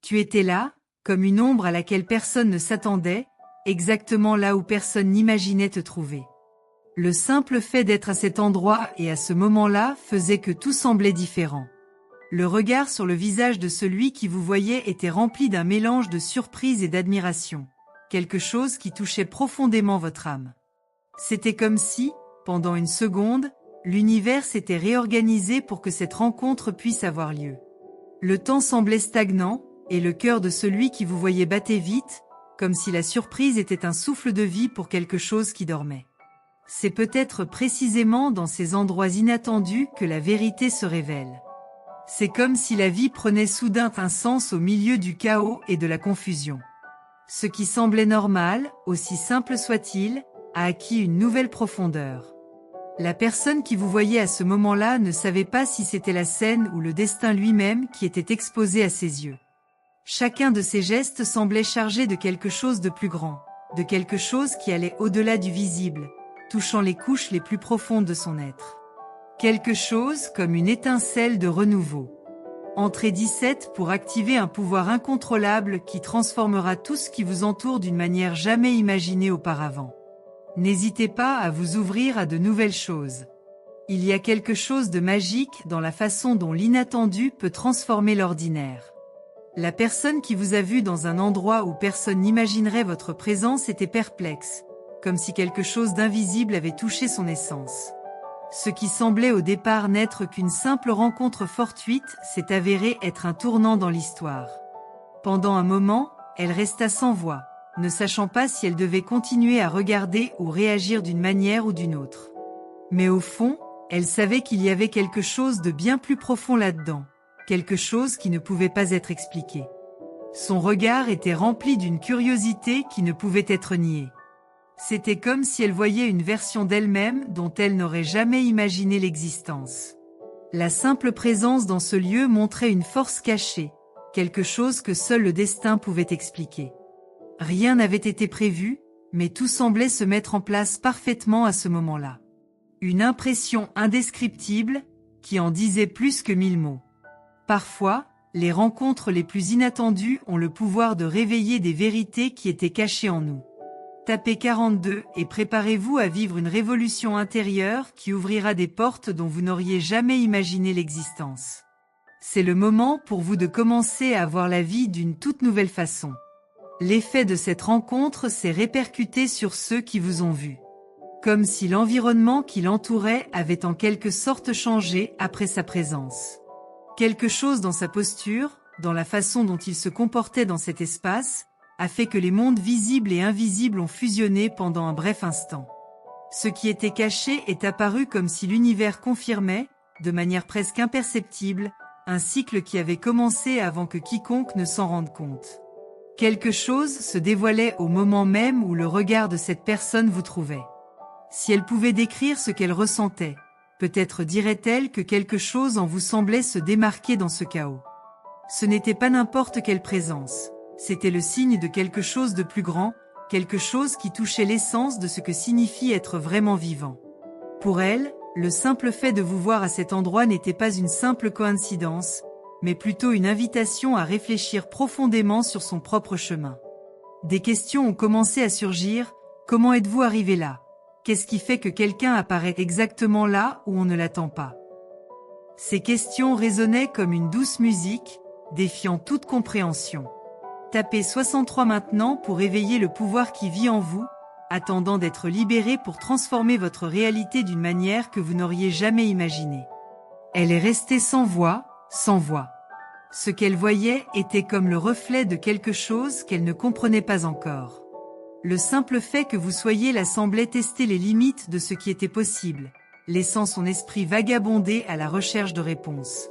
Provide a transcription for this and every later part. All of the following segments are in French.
Tu étais là, comme une ombre à laquelle personne ne s'attendait, exactement là où personne n'imaginait te trouver. Le simple fait d'être à cet endroit et à ce moment-là faisait que tout semblait différent. Le regard sur le visage de celui qui vous voyait était rempli d'un mélange de surprise et d'admiration, quelque chose qui touchait profondément votre âme. C'était comme si, pendant une seconde, l'univers s'était réorganisé pour que cette rencontre puisse avoir lieu. Le temps semblait stagnant, et le cœur de celui qui vous voyait battait vite, comme si la surprise était un souffle de vie pour quelque chose qui dormait. C'est peut-être précisément dans ces endroits inattendus que la vérité se révèle. C'est comme si la vie prenait soudain un sens au milieu du chaos et de la confusion. Ce qui semblait normal, aussi simple soit-il, a acquis une nouvelle profondeur. La personne qui vous voyait à ce moment-là ne savait pas si c'était la scène ou le destin lui-même qui était exposé à ses yeux. Chacun de ses gestes semblait chargé de quelque chose de plus grand, de quelque chose qui allait au-delà du visible, touchant les couches les plus profondes de son être. Quelque chose comme une étincelle de renouveau. Entrez 17 pour activer un pouvoir incontrôlable qui transformera tout ce qui vous entoure d'une manière jamais imaginée auparavant. N'hésitez pas à vous ouvrir à de nouvelles choses. Il y a quelque chose de magique dans la façon dont l'inattendu peut transformer l'ordinaire. La personne qui vous a vu dans un endroit où personne n'imaginerait votre présence était perplexe, comme si quelque chose d'invisible avait touché son essence. Ce qui semblait au départ n'être qu'une simple rencontre fortuite s'est avéré être un tournant dans l'histoire. Pendant un moment, elle resta sans voix, ne sachant pas si elle devait continuer à regarder ou réagir d'une manière ou d'une autre. Mais au fond, elle savait qu'il y avait quelque chose de bien plus profond là-dedans. Quelque chose qui ne pouvait pas être expliqué. Son regard était rempli d'une curiosité qui ne pouvait être niée. C'était comme si elle voyait une version d'elle-même dont elle n'aurait jamais imaginé l'existence. La simple présence dans ce lieu montrait une force cachée, quelque chose que seul le destin pouvait expliquer. Rien n'avait été prévu, mais tout semblait se mettre en place parfaitement à ce moment-là. Une impression indescriptible, qui en disait plus que 1000 mots. Parfois, les rencontres les plus inattendues ont le pouvoir de réveiller des vérités qui étaient cachées en nous. Tapez 42 et préparez-vous à vivre une révolution intérieure qui ouvrira des portes dont vous n'auriez jamais imaginé l'existence. C'est le moment pour vous de commencer à voir la vie d'une toute nouvelle façon. L'effet de cette rencontre s'est répercuté sur ceux qui vous ont vu. Comme si l'environnement qui l'entourait avait en quelque sorte changé après sa présence. Quelque chose dans sa posture, dans la façon dont il se comportait dans cet espace, a fait que les mondes visibles et invisibles ont fusionné pendant un bref instant. Ce qui était caché est apparu comme si l'univers confirmait, de manière presque imperceptible, un cycle qui avait commencé avant que quiconque ne s'en rende compte. Quelque chose se dévoilait au moment même où le regard de cette personne vous trouvait. Si elle pouvait décrire ce qu'elle ressentait, peut-être dirait-elle que quelque chose en vous semblait se démarquer dans ce chaos. Ce n'était pas n'importe quelle présence, c'était le signe de quelque chose de plus grand, quelque chose qui touchait l'essence de ce que signifie être vraiment vivant. Pour elle, le simple fait de vous voir à cet endroit n'était pas une simple coïncidence, mais plutôt une invitation à réfléchir profondément sur son propre chemin. Des questions ont commencé à surgir. Comment êtes-vous arrivé là ? Qu'est-ce qui fait que quelqu'un apparaît exactement là où on ne l'attend pas ? Ces questions résonnaient comme une douce musique, défiant toute compréhension. Tapez 63 maintenant pour éveiller le pouvoir qui vit en vous, attendant d'être libéré pour transformer votre réalité d'une manière que vous n'auriez jamais imaginée. Elle est restée sans voix, sans voix. Ce qu'elle voyait était comme le reflet de quelque chose qu'elle ne comprenait pas encore. Le simple fait que vous soyez là semblait tester les limites de ce qui était possible, laissant son esprit vagabonder à la recherche de réponses.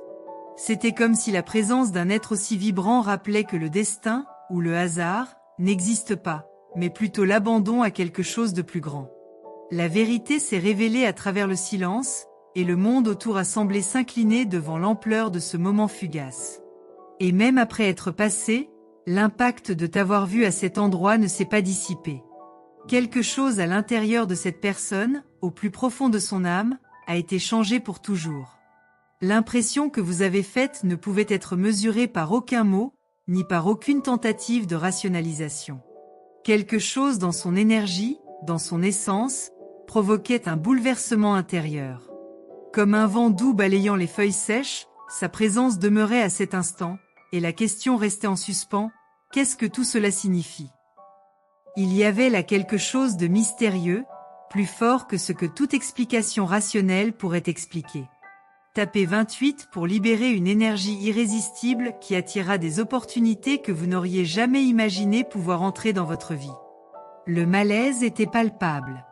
C'était comme si la présence d'un être aussi vibrant rappelait que le destin, ou le hasard, n'existe pas, mais plutôt l'abandon à quelque chose de plus grand. La vérité s'est révélée à travers le silence, et le monde autour a semblé s'incliner devant l'ampleur de ce moment fugace. Et même après être passé, l'impact de t'avoir vu à cet endroit ne s'est pas dissipé. Quelque chose à l'intérieur de cette personne, au plus profond de son âme, a été changé pour toujours. L'impression que vous avez faite ne pouvait être mesurée par aucun mot, ni par aucune tentative de rationalisation. Quelque chose dans son énergie, dans son essence, provoquait un bouleversement intérieur. Comme un vent doux balayant les feuilles sèches, sa présence demeurait à cet instant, et la question restait en suspens, qu'est-ce que tout cela signifie? Il y avait là quelque chose de mystérieux, plus fort que ce que toute explication rationnelle pourrait expliquer. Tapez 28 pour libérer une énergie irrésistible qui attirera des opportunités que vous n'auriez jamais imaginé pouvoir entrer dans votre vie. Le malaise était palpable.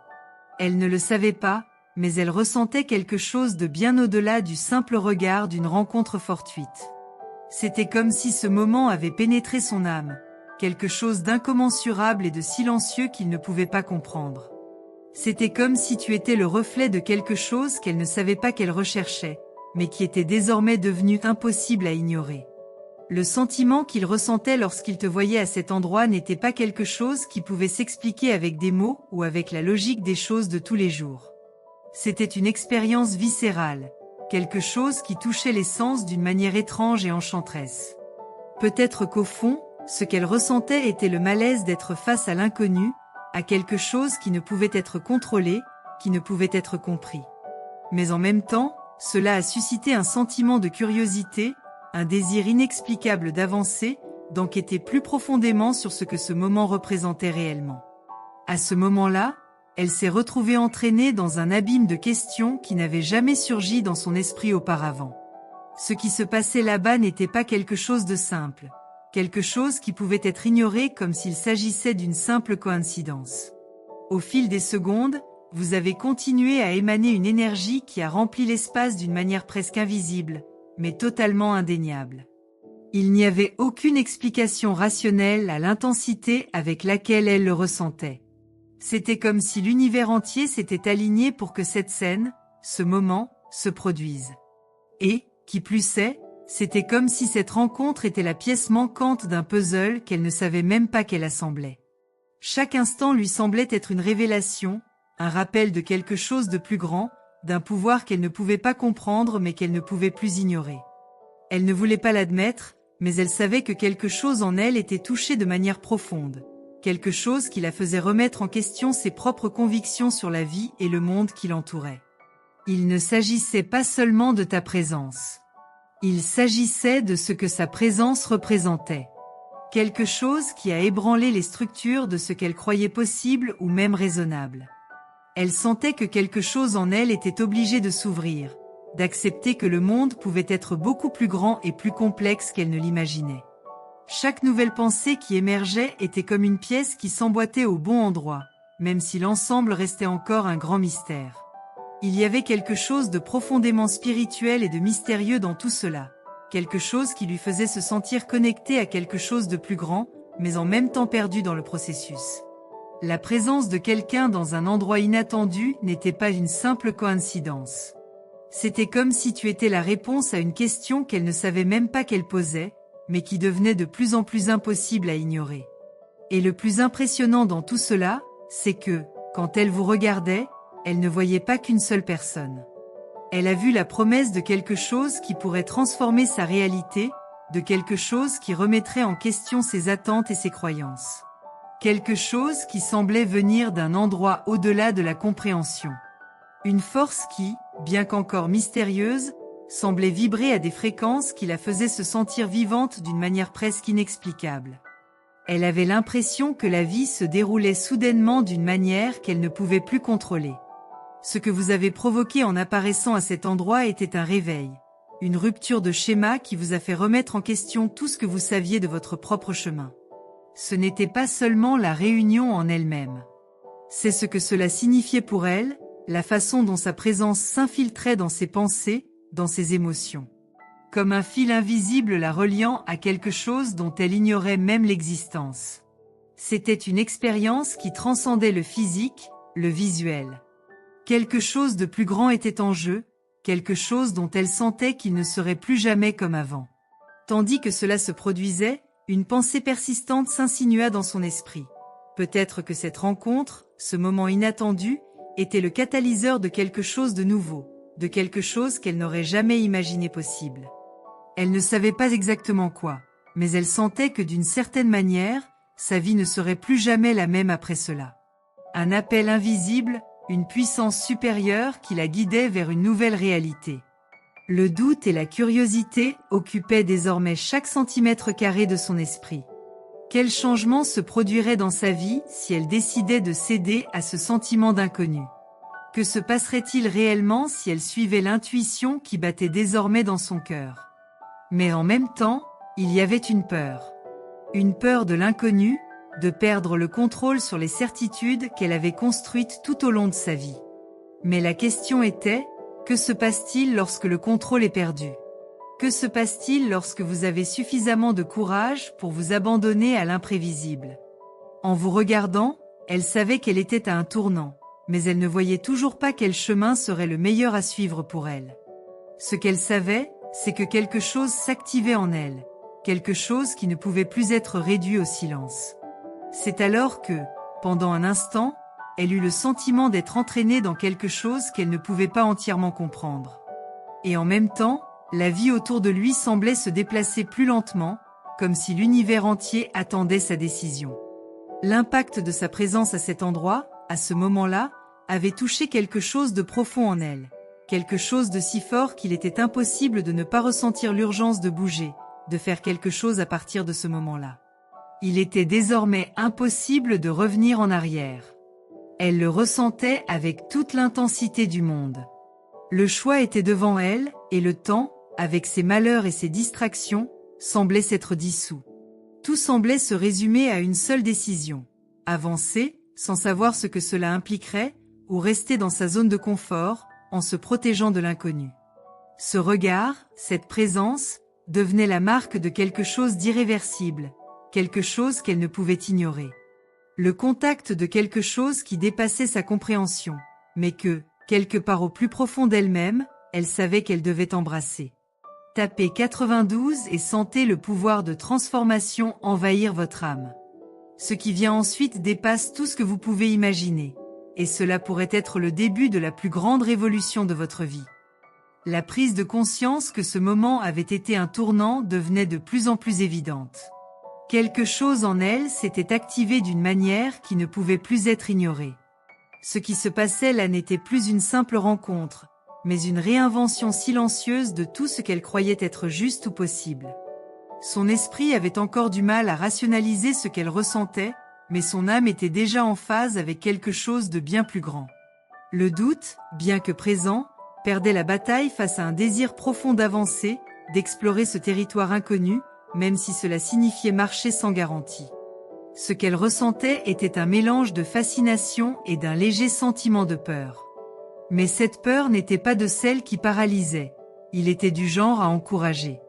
Elle ne le savait pas, mais elle ressentait quelque chose de bien au-delà du simple regard d'une rencontre fortuite. C'était comme si ce moment avait pénétré son âme, quelque chose d'incommensurable et de silencieux qu'il ne pouvait pas comprendre. C'était comme si tu étais le reflet de quelque chose qu'elle ne savait pas qu'elle recherchait, mais qui était désormais devenu impossible à ignorer. Le sentiment qu'il ressentait lorsqu'il te voyait à cet endroit n'était pas quelque chose qui pouvait s'expliquer avec des mots ou avec la logique des choses de tous les jours. C'était une expérience viscérale, quelque chose qui touchait les sens d'une manière étrange et enchanteresse. Peut-être qu'au fond, ce qu'elle ressentait était le malaise d'être face à l'inconnu, à quelque chose qui ne pouvait être contrôlé, qui ne pouvait être compris. Mais en même temps, cela a suscité un sentiment de curiosité, un désir inexplicable d'avancer, d'enquêter plus profondément sur ce que ce moment représentait réellement. À ce moment-là, elle s'est retrouvée entraînée dans un abîme de questions qui n'avaient jamais surgi dans son esprit auparavant. Ce qui se passait là-bas n'était pas quelque chose de simple, quelque chose qui pouvait être ignoré comme s'il s'agissait d'une simple coïncidence. Au fil des secondes, vous avez continué à émaner une énergie qui a rempli l'espace d'une manière presque invisible, mais totalement indéniable. Il n'y avait aucune explication rationnelle à l'intensité avec laquelle elle le ressentait. C'était comme si l'univers entier s'était aligné pour que cette scène, ce moment, se produise. Et, qui plus est, c'était comme si cette rencontre était la pièce manquante d'un puzzle qu'elle ne savait même pas qu'elle assemblait. Chaque instant lui semblait être une révélation, un rappel de quelque chose de plus grand, d'un pouvoir qu'elle ne pouvait pas comprendre mais qu'elle ne pouvait plus ignorer. Elle ne voulait pas l'admettre, mais elle savait que quelque chose en elle était touché de manière profonde, quelque chose qui la faisait remettre en question ses propres convictions sur la vie et le monde qui l'entourait. Il ne s'agissait pas seulement de ta présence. Il s'agissait de ce que sa présence représentait. Quelque chose qui a ébranlé les structures de ce qu'elle croyait possible ou même raisonnable. Elle sentait que quelque chose en elle était obligé de s'ouvrir, d'accepter que le monde pouvait être beaucoup plus grand et plus complexe qu'elle ne l'imaginait. Chaque nouvelle pensée qui émergeait était comme une pièce qui s'emboîtait au bon endroit, même si l'ensemble restait encore un grand mystère. Il y avait quelque chose de profondément spirituel et de mystérieux dans tout cela, quelque chose qui lui faisait se sentir connecté à quelque chose de plus grand, mais en même temps perdu dans le processus. La présence de quelqu'un dans un endroit inattendu n'était pas une simple coïncidence. C'était comme si tu étais la réponse à une question qu'elle ne savait même pas qu'elle posait, mais qui devenait de plus en plus impossible à ignorer. Et le plus impressionnant dans tout cela, c'est que, quand elle vous regardait, elle ne voyait pas qu'une seule personne. Elle a vu la promesse de quelque chose qui pourrait transformer sa réalité, de quelque chose qui remettrait en question ses attentes et ses croyances. Quelque chose qui semblait venir d'un endroit au-delà de la compréhension. Une force qui, bien qu'encore mystérieuse, semblait vibrer à des fréquences qui la faisaient se sentir vivante d'une manière presque inexplicable. Elle avait l'impression que la vie se déroulait soudainement d'une manière qu'elle ne pouvait plus contrôler. Ce que vous avez provoqué en apparaissant à cet endroit était un réveil, une rupture de schéma qui vous a fait remettre en question tout ce que vous saviez de votre propre chemin. Ce n'était pas seulement la réunion en elle-même. C'est ce que cela signifiait pour elle, la façon dont sa présence s'infiltrait dans ses pensées, dans ses émotions. Comme un fil invisible la reliant à quelque chose dont elle ignorait même l'existence. C'était une expérience qui transcendait le physique, le visuel. Quelque chose de plus grand était en jeu, quelque chose dont elle sentait qu'il ne serait plus jamais comme avant. Tandis que cela se produisait, une pensée persistante s'insinua dans son esprit. Peut-être que cette rencontre, ce moment inattendu, était le catalyseur de quelque chose de nouveau, de quelque chose qu'elle n'aurait jamais imaginé possible. Elle ne savait pas exactement quoi, mais elle sentait que d'une certaine manière, sa vie ne serait plus jamais la même après cela. Un appel invisible, une puissance supérieure qui la guidait vers une nouvelle réalité. Le doute et la curiosité occupaient désormais chaque centimètre carré de son esprit. Quel changement se produirait dans sa vie si elle décidait de céder à ce sentiment d'inconnu? Que se passerait-il réellement si elle suivait l'intuition qui battait désormais dans son cœur? Mais en même temps, il y avait une peur. Une peur de l'inconnu, de perdre le contrôle sur les certitudes qu'elle avait construites tout au long de sa vie. Mais la question était, que se passe-t-il lorsque le contrôle est perdu? Que se passe-t-il lorsque vous avez suffisamment de courage pour vous abandonner à l'imprévisible? En vous regardant, elle savait qu'elle était à un tournant, mais elle ne voyait toujours pas quel chemin serait le meilleur à suivre pour elle. Ce qu'elle savait, c'est que quelque chose s'activait en elle, quelque chose qui ne pouvait plus être réduit au silence. C'est alors que, pendant un instant, elle eut le sentiment d'être entraînée dans quelque chose qu'elle ne pouvait pas entièrement comprendre. Et en même temps, la vie autour de lui semblait se déplacer plus lentement, comme si l'univers entier attendait sa décision. L'impact de sa présence à cet endroit, à ce moment-là, avait touché quelque chose de profond en elle, quelque chose de si fort qu'il était impossible de ne pas ressentir l'urgence de bouger, de faire quelque chose à partir de ce moment-là. Il était désormais impossible de revenir en arrière. Elle le ressentait avec toute l'intensité du monde. Le choix était devant elle, et le temps, avec ses malheurs et ses distractions, semblait s'être dissous. Tout semblait se résumer à une seule décision. Avancer, sans savoir ce que cela impliquerait, ou rester dans sa zone de confort, en se protégeant de l'inconnu. Ce regard, cette présence, devenait la marque de quelque chose d'irréversible, quelque chose qu'elle ne pouvait ignorer. Le contact de quelque chose qui dépassait sa compréhension, mais que, quelque part au plus profond d'elle-même, elle savait qu'elle devait embrasser. Tapez 92 et sentez le pouvoir de transformation envahir votre âme. Ce qui vient ensuite dépasse tout ce que vous pouvez imaginer, et cela pourrait être le début de la plus grande révolution de votre vie. La prise de conscience que ce moment avait été un tournant devenait de plus en plus évidente. Quelque chose en elle s'était activé d'une manière qui ne pouvait plus être ignorée. Ce qui se passait là n'était plus une simple rencontre, mais une réinvention silencieuse de tout ce qu'elle croyait être juste ou possible. Son esprit avait encore du mal à rationaliser ce qu'elle ressentait, mais son âme était déjà en phase avec quelque chose de bien plus grand. Le doute, bien que présent, perdait la bataille face à un désir profond d'avancer, d'explorer ce territoire inconnu, même si cela signifiait marcher sans garantie. Ce qu'elle ressentait était un mélange de fascination et d'un léger sentiment de peur. Mais cette peur n'était pas de celle qui paralysait, il était du genre à encourager.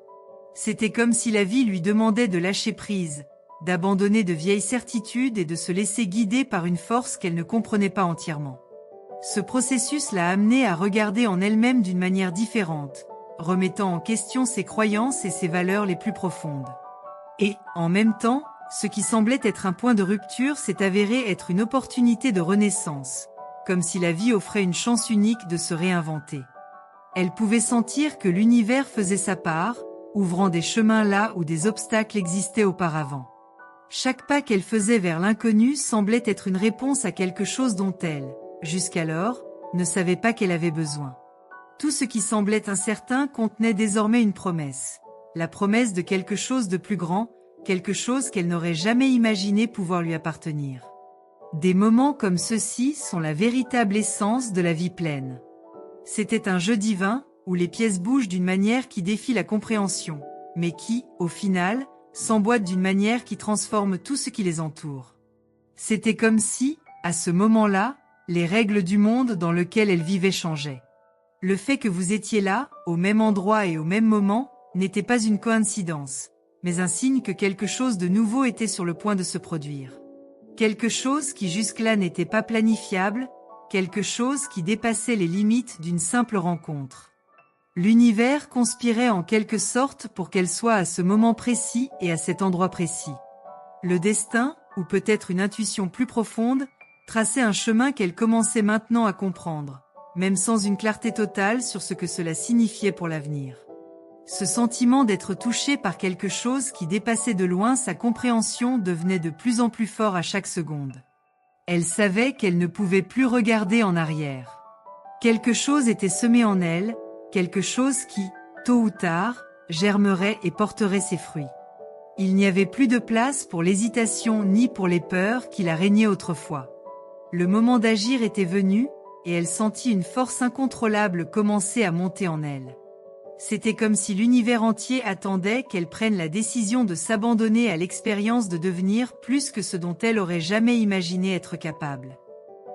C'était comme si la vie lui demandait de lâcher prise, d'abandonner de vieilles certitudes et de se laisser guider par une force qu'elle ne comprenait pas entièrement. Ce processus l'a amenée à regarder en elle-même d'une manière différente, remettant en question ses croyances et ses valeurs les plus profondes. Et, en même temps, ce qui semblait être un point de rupture s'est avéré être une opportunité de renaissance, comme si la vie offrait une chance unique de se réinventer. Elle pouvait sentir que l'univers faisait sa part, ouvrant des chemins là où des obstacles existaient auparavant. Chaque pas qu'elle faisait vers l'inconnu semblait être une réponse à quelque chose dont elle, jusqu'alors, ne savait pas qu'elle avait besoin. Tout ce qui semblait incertain contenait désormais une promesse. La promesse de quelque chose de plus grand, quelque chose qu'elle n'aurait jamais imaginé pouvoir lui appartenir. Des moments comme ceux-ci sont la véritable essence de la vie pleine. C'était un jeu divin, où les pièces bougent d'une manière qui défie la compréhension, mais qui, au final, s'emboîtent d'une manière qui transforme tout ce qui les entoure. C'était comme si, à ce moment-là, les règles du monde dans lequel elle vivait changeaient. Le fait que vous étiez là, au même endroit et au même moment, n'était pas une coïncidence, mais un signe que quelque chose de nouveau était sur le point de se produire. Quelque chose qui jusque-là n'était pas planifiable, quelque chose qui dépassait les limites d'une simple rencontre. L'univers conspirait en quelque sorte pour qu'elle soit à ce moment précis et à cet endroit précis. Le destin, ou peut-être une intuition plus profonde, traçait un chemin qu'elle commençait maintenant à comprendre, même sans une clarté totale sur ce que cela signifiait pour l'avenir. Ce sentiment d'être touchée par quelque chose qui dépassait de loin sa compréhension devenait de plus en plus fort à chaque seconde. Elle savait qu'elle ne pouvait plus regarder en arrière. Quelque chose était semé en elle, quelque chose qui, tôt ou tard, germerait et porterait ses fruits. Il n'y avait plus de place pour l'hésitation ni pour les peurs qui la régnaient autrefois. Le moment d'agir était venu, et elle sentit une force incontrôlable commencer à monter en elle. C'était comme si l'univers entier attendait qu'elle prenne la décision de s'abandonner à l'expérience de devenir plus que ce dont elle aurait jamais imaginé être capable.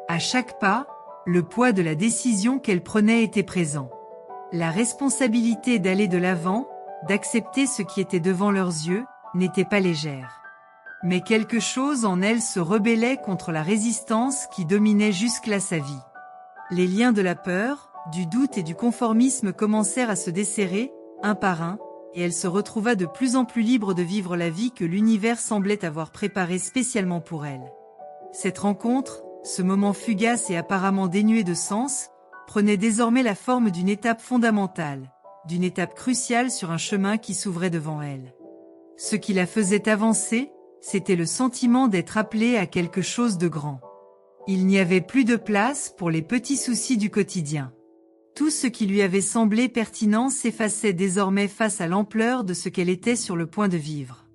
À chaque pas, le poids de la décision qu'elle prenait était présent. La responsabilité d'aller de l'avant, d'accepter ce qui était devant leurs yeux, n'était pas légère. Mais quelque chose en elle se rebellait contre la résistance qui dominait jusque-là sa vie. Les liens de la peur, du doute et du conformisme commencèrent à se desserrer, un par un, et elle se retrouva de plus en plus libre de vivre la vie que l'univers semblait avoir préparée spécialement pour elle. Cette rencontre, ce moment fugace et apparemment dénué de sens, prenait désormais la forme d'une étape fondamentale, d'une étape cruciale sur un chemin qui s'ouvrait devant elle. Ce qui la faisait avancer, c'était le sentiment d'être appelée à quelque chose de grand. Il n'y avait plus de place pour les petits soucis du quotidien. Tout ce qui lui avait semblé pertinent s'effaçait désormais face à l'ampleur de ce qu'elle était sur le point de vivre.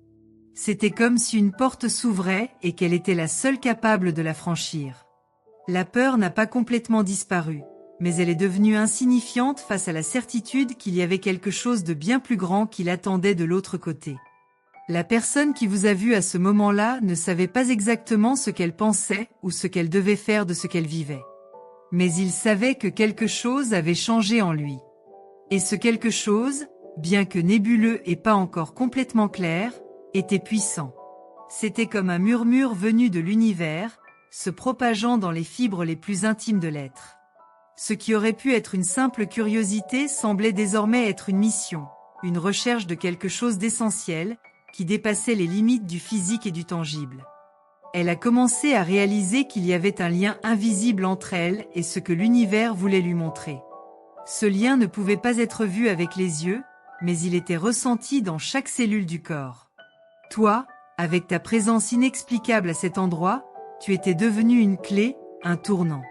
C'était comme si une porte s'ouvrait et qu'elle était la seule capable de la franchir. La peur n'a pas complètement disparu, mais elle est devenue insignifiante face à la certitude qu'il y avait quelque chose de bien plus grand qui l'attendait de l'autre côté. La personne qui vous a vu à ce moment-là ne savait pas exactement ce qu'elle pensait ou ce qu'elle devait faire de ce qu'elle vivait. Mais il savait que quelque chose avait changé en lui. Et ce quelque chose, bien que nébuleux et pas encore complètement clair, était puissant. C'était comme un murmure venu de l'univers, se propageant dans les fibres les plus intimes de l'être. Ce qui aurait pu être une simple curiosité semblait désormais être une mission, une recherche de quelque chose d'essentiel, qui dépassait les limites du physique et du tangible. Elle a commencé à réaliser qu'il y avait un lien invisible entre elle et ce que l'univers voulait lui montrer. Ce lien ne pouvait pas être vu avec les yeux, mais il était ressenti dans chaque cellule du corps. Toi, avec ta présence inexplicable à cet endroit, tu étais devenu une clé, un tournant.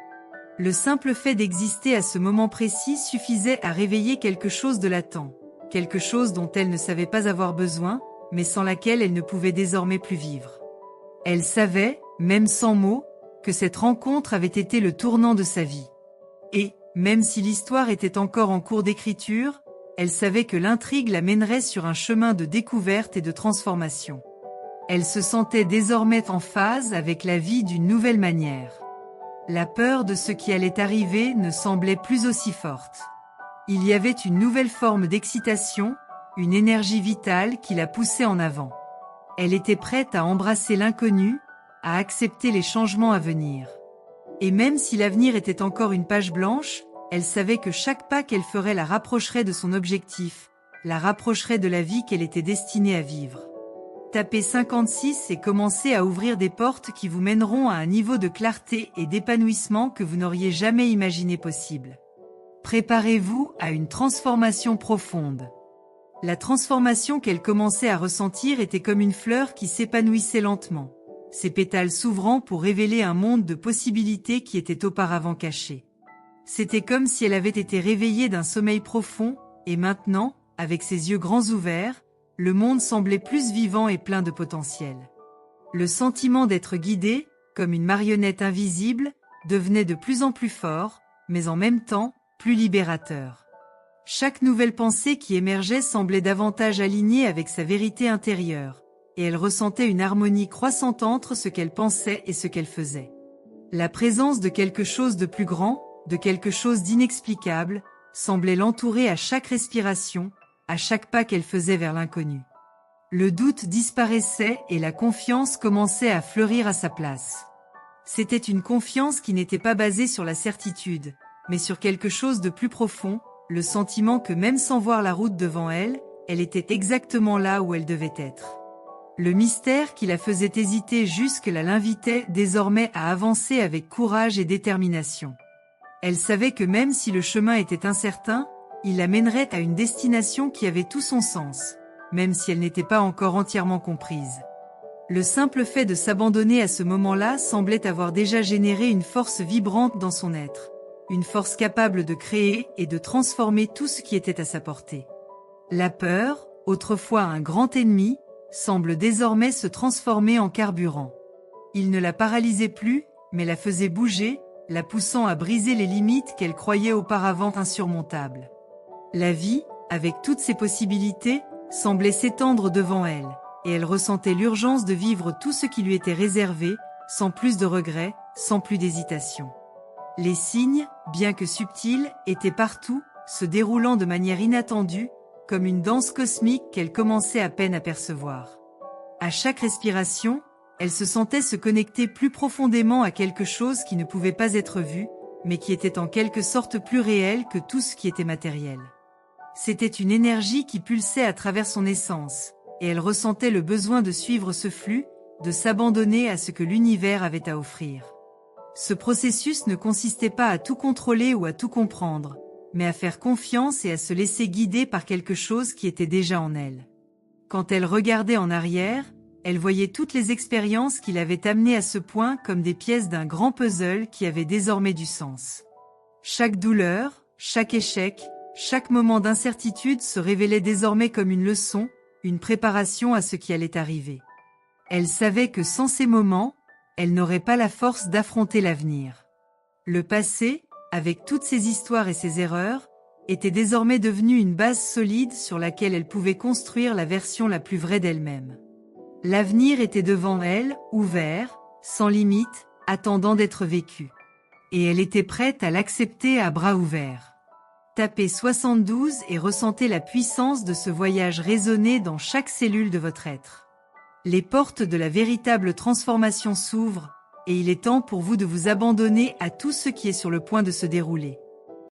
Le simple fait d'exister à ce moment précis suffisait à réveiller quelque chose de latent, quelque chose dont elle ne savait pas avoir besoin, mais sans laquelle elle ne pouvait désormais plus vivre. Elle savait, même sans mots, que cette rencontre avait été le tournant de sa vie. Et, même si l'histoire était encore en cours d'écriture, elle savait que l'intrigue la mènerait sur un chemin de découverte et de transformation. Elle se sentait désormais en phase avec la vie d'une nouvelle manière. La peur de ce qui allait arriver ne semblait plus aussi forte. Il y avait une nouvelle forme d'excitation, une énergie vitale qui la poussait en avant. Elle était prête à embrasser l'inconnu, à accepter les changements à venir. Et même si l'avenir était encore une page blanche, elle savait que chaque pas qu'elle ferait la rapprocherait de son objectif, la rapprocherait de la vie qu'elle était destinée à vivre. Tapez 56 et commencez à ouvrir des portes qui vous mèneront à un niveau de clarté et d'épanouissement que vous n'auriez jamais imaginé possible. Préparez-vous à une transformation profonde. La transformation qu'elle commençait à ressentir était comme une fleur qui s'épanouissait lentement, ses pétales s'ouvrant pour révéler un monde de possibilités qui était auparavant caché. C'était comme si elle avait été réveillée d'un sommeil profond, et maintenant, avec ses yeux grands ouverts, le monde semblait plus vivant et plein de potentiel. Le sentiment d'être guidée, comme une marionnette invisible, devenait de plus en plus fort, mais en même temps, plus libérateur. Chaque nouvelle pensée qui émergeait semblait davantage alignée avec sa vérité intérieure, et elle ressentait une harmonie croissante entre ce qu'elle pensait et ce qu'elle faisait. La présence de quelque chose de plus grand, de quelque chose d'inexplicable, semblait l'entourer à chaque respiration, à chaque pas qu'elle faisait vers l'inconnu. Le doute disparaissait et la confiance commençait à fleurir à sa place. C'était une confiance qui n'était pas basée sur la certitude, mais sur quelque chose de plus profond, le sentiment que même sans voir la route devant elle, elle était exactement là où elle devait être. Le mystère qui la faisait hésiter jusque-là l'invitait désormais à avancer avec courage et détermination. Elle savait que même si le chemin était incertain, il la mènerait à une destination qui avait tout son sens, même si elle n'était pas encore entièrement comprise. Le simple fait de s'abandonner à ce moment-là semblait avoir déjà généré une force vibrante dans son être, une force capable de créer et de transformer tout ce qui était à sa portée. La peur, autrefois un grand ennemi, semble désormais se transformer en carburant. Il ne la paralysait plus, mais la faisait bouger, la poussant à briser les limites qu'elle croyait auparavant insurmontables. La vie, avec toutes ses possibilités, semblait s'étendre devant elle, et elle ressentait l'urgence de vivre tout ce qui lui était réservé, sans plus de regrets, sans plus d'hésitation. Les signes, bien que subtils, étaient partout, se déroulant de manière inattendue, comme une danse cosmique qu'elle commençait à peine à percevoir. À chaque respiration, elle se sentait se connecter plus profondément à quelque chose qui ne pouvait pas être vu, mais qui était en quelque sorte plus réel que tout ce qui était matériel. C'était une énergie qui pulsait à travers son essence, et elle ressentait le besoin de suivre ce flux, de s'abandonner à ce que l'univers avait à offrir. Ce processus ne consistait pas à tout contrôler ou à tout comprendre, mais à faire confiance et à se laisser guider par quelque chose qui était déjà en elle. Quand elle regardait en arrière, elle voyait toutes les expériences qui l'avaient amenée à ce point comme des pièces d'un grand puzzle qui avait désormais du sens. Chaque douleur, chaque échec, chaque moment d'incertitude se révélait désormais comme une leçon, une préparation à ce qui allait arriver. Elle savait que sans ces moments, elle n'aurait pas la force d'affronter l'avenir. Le passé, avec toutes ses histoires et ses erreurs, était désormais devenu une base solide sur laquelle elle pouvait construire la version la plus vraie d'elle-même. L'avenir était devant elle, ouvert, sans limite, attendant d'être vécu. Et elle était prête à l'accepter à bras ouverts. Tapez 72 et ressentez la puissance de ce voyage résonner dans chaque cellule de votre être. Les portes de la véritable transformation s'ouvrent, et il est temps pour vous de vous abandonner à tout ce qui est sur le point de se dérouler.